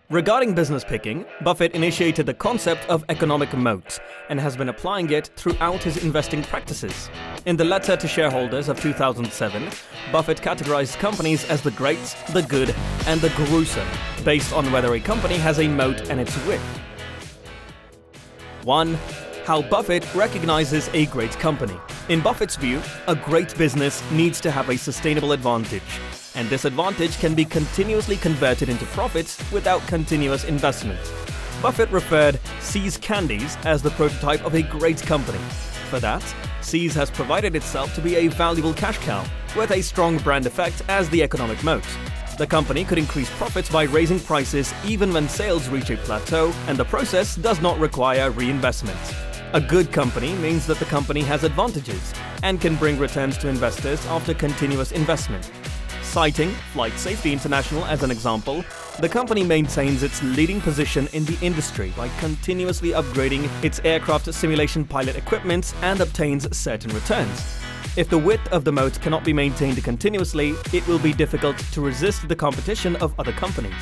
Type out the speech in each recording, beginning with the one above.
Regarding business picking, Buffett initiated the concept of economic moat and has been applying it throughout his investing practices. In the letter to shareholders of 2007, Buffett categorized companies as the great, the good, and the gruesome, based on whether a company has a moat and its width. 1. How Buffett recognizes a great company. In Buffett's view, a great business needs to have a sustainable advantage, and this advantage can be continuously converted into profits without continuous investment. Buffett referred See's Candies as the prototype of a great company. For that, See's has provided itself to be a valuable cash cow, with a strong brand effect as the economic moat. The company could increase profits by raising prices even when sales reach a plateau, and the process does not require reinvestment. A good company means that the company has advantages and can bring returns to investors after continuous investment. Citing Flight Safety International as an example, the company maintains its leading position in the industry by continuously upgrading its aircraft simulation pilot equipment and obtains certain returns. If the width of the moat cannot be maintained continuously, it will be difficult to resist the competition of other companies.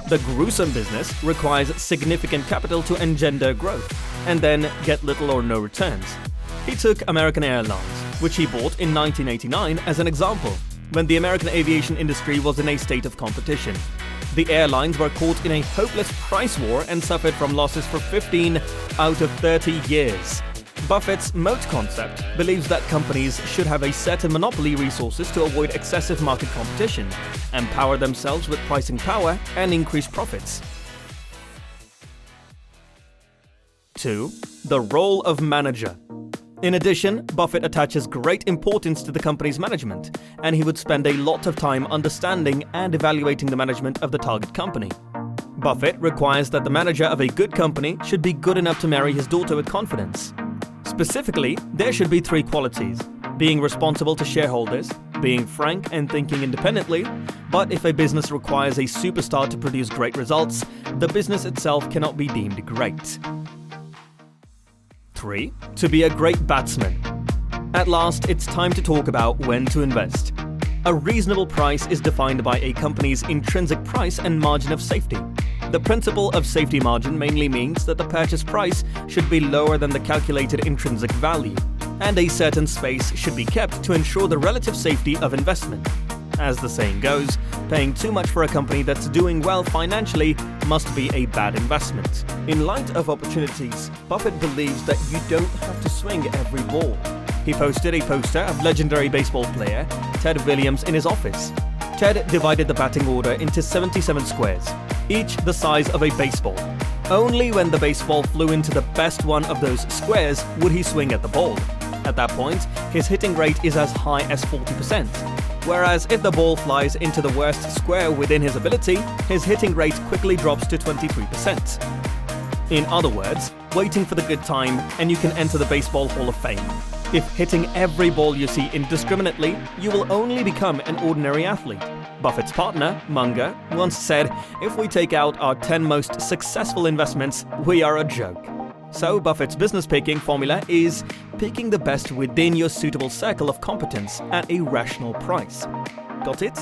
The gruesome business requires significant capital to engender growth, and then get little or no returns. He took American Airlines, which he bought in 1989 as an example, when the American aviation industry was in a state of competition. The airlines were caught in a hopeless price war and suffered from losses for 15 out of 30 years. Buffett's moat concept believes that companies should have a certain monopoly resources to avoid excessive market competition, empower themselves with pricing power, and increase profits. 2. The role of manager. In addition, Buffett attaches great importance to the company's management, and he would spend a lot of time understanding and evaluating the management of the target company. Buffett requires that the manager of a good company should be good enough to marry his daughter with confidence. Specifically, there should be 3 qualities: being responsible to shareholders, being frank and thinking independently. But if a business requires a superstar to produce great results, the business itself cannot be deemed great. 3. To be a great batsman. At last, it's time to talk about when to invest. A reasonable price is defined by a company's intrinsic price and margin of safety. The principle of safety margin mainly means that the purchase price should be lower than the calculated intrinsic value, and a certain space should be kept to ensure the relative safety of investment. As the saying goes, paying too much for a company that's doing well financially must be a bad investment. In light of opportunities, Buffett believes that you don't have to swing every ball. He posted a poster of legendary baseball player Ted Williams in his office. Ted divided the batting order into 77 squares, each the size of a baseball. Only when the baseball flew into the best one of those squares would he swing at the ball. At that point, his hitting rate is as high as 40%. Whereas if the ball flies into the worst square within his ability, his hitting rate quickly drops to 23%. In other words, waiting for the good time and you can enter the Baseball Hall of Fame. If hitting every ball you see indiscriminately, you will only become an ordinary athlete. Buffett's partner, Munger, once said, "If we take out our 10 most successful investments, we are a joke." So Buffett's business picking formula is picking the best within your suitable circle of competence at a rational price. Got it?